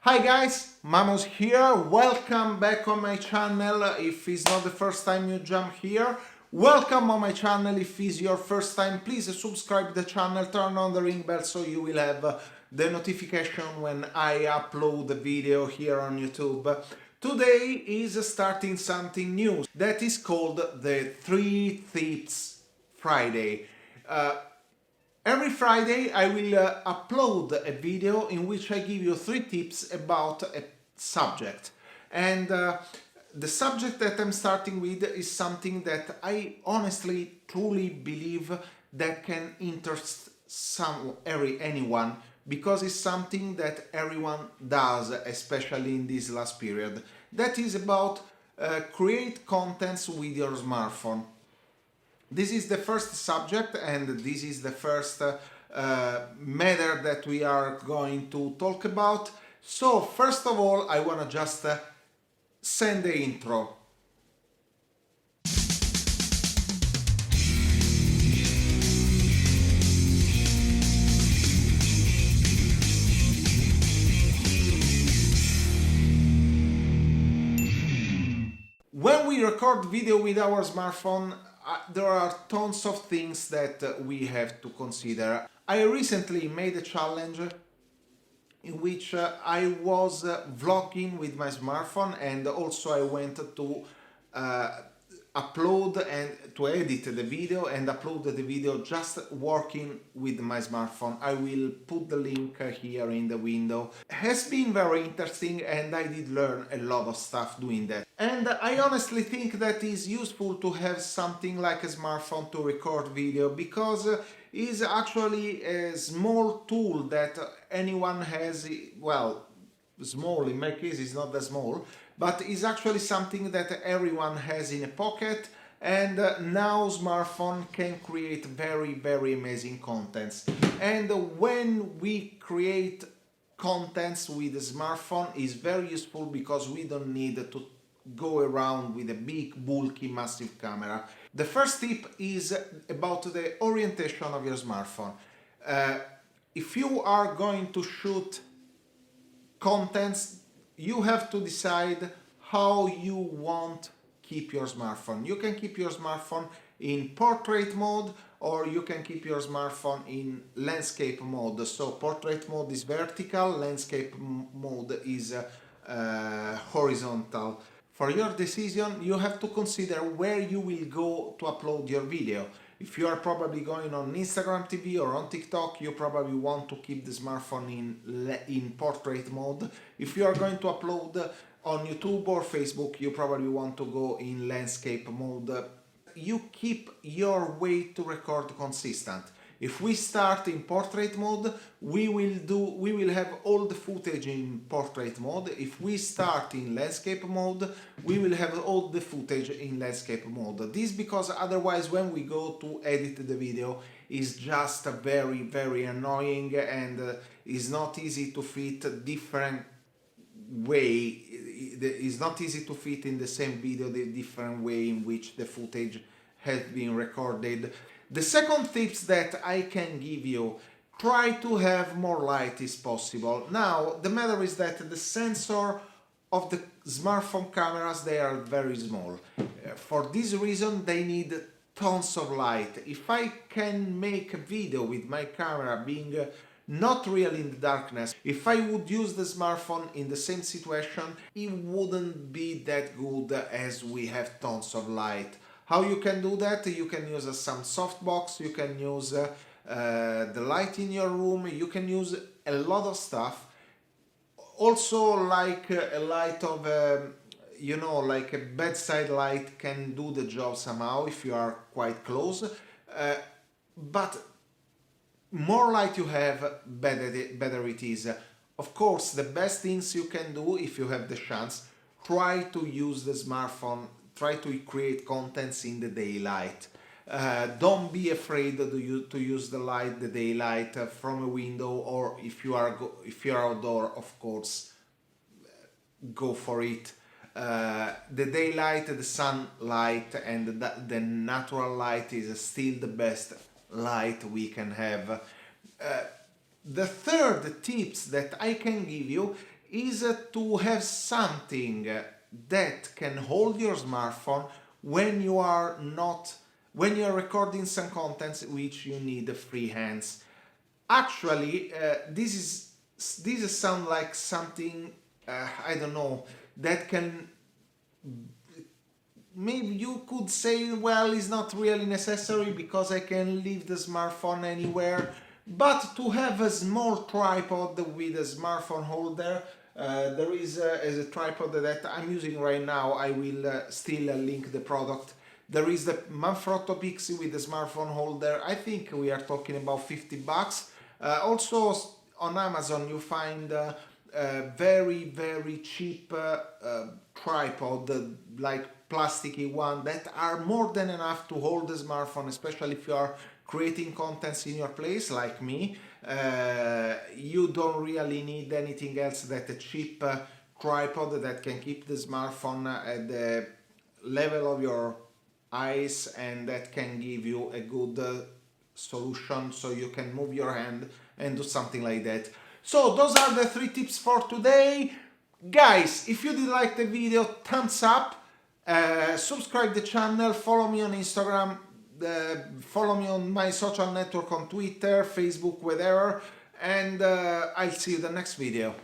Hi guys, Mamos here, welcome back on my channel. If it's not the first time you jump here, welcome on my channel. If it's your first time, please subscribe the channel, turn on the ring bell so you will have the notification when I upload the video here on YouTube. Today is starting something new that is called the 3 Tips Friday. Every Friday I will upload a video in which I give you 3 tips about a subject. And the subject that I'm starting with is something that I honestly, truly believe that can interest anyone, because it's something that everyone does, especially in this last period. That is about create contents with your smartphone. This is the first subject and this is the first matter that we are going to talk about. So first of all, I want to just send the intro. When we record video with our smartphone, there are tons of things that we have to consider. I recently made a challenge in which I was vlogging with my smartphone, and also I went to upload and to edit the video and upload the video just working with my smartphone. I will put the link here in the window. It has been very interesting and I did learn a lot of stuff doing that. And I honestly think that is useful to have something like a smartphone to record video, because it's actually a small tool that anyone has. Well, small in my case is not that small, but is actually something that everyone has in a pocket, and now smartphone can create very amazing contents. And when we create contents with a smartphone is very useful, because we don't need to go around with a big bulky massive camera. The first tip is about the orientation of your smartphone. If you are going to shoot contents, you have to decide how you want keep your smartphone. You can keep your smartphone in portrait mode, or you can keep your smartphone in landscape mode. So portrait mode is vertical, landscape mode is horizontal. For your decision, you have to consider where you will go to upload your video. If you are probably going on Instagram TV or on TikTok, you probably want to keep the smartphone in portrait mode. If you are going to upload on YouTube or Facebook, you probably want to go in landscape mode. You keep your way to record consistent. If we start in portrait mode, we will have all the footage in portrait mode. If we start in landscape mode, we will have all the footage in landscape mode. This because otherwise when we go to edit the video is just very annoying, and is not easy to fit different way. It's not easy to fit in the same video the different way in which the footage has been recorded. The second tips that I can give you: try to have more light as possible. Now, the matter is that the sensor of the smartphone cameras, they are very small. For this reason, they need tons of light. If I can make a video with my camera being not really in the darkness, if I would use the smartphone in the same situation, it wouldn't be that good as we have tons of light. How you can do that? You can use some softbox, you can use the light in your room, you can use a lot of stuff. Also, like a light of, like a bedside light can do the job somehow if you are quite close. But more light you have, better it is. Of course, the best things you can do if you have the chance, try to use the smartphone. Try to create contents in the daylight. Don't be afraid to use the daylight from a window, or if you are outdoor, of course, go for it. The daylight, the sunlight, and the natural light is still the best light we can have. The third tips that I can give you is to have something that can hold your smartphone when you are not when you are recording some contents which you need free hands. Actually, this sound like something I don't know, that can, maybe you could say, well, it's not really necessary because I can leave the smartphone anywhere. But to have a small tripod with a smartphone holder, there is as a tripod that I'm using right now. I will still link the product. There is the MANFROTTO PIXI with the smartphone holder. I think we are talking about 50 bucks. Also on Amazon you find very cheap tripod, like plasticky one, that are more than enough to hold the smartphone, especially if you are creating contents in your place like me. You don't really need anything else that a cheap tripod that can keep the smartphone at the level of your eyes, and that can give you a good solution so you can move your hand and do something like that. So those are the 3 tips for today. Guys, if you did like the video, thumbs up, subscribe the channel, follow me on Instagram, follow me on my social network on Twitter, Facebook, whatever, and I'll see you in the next video.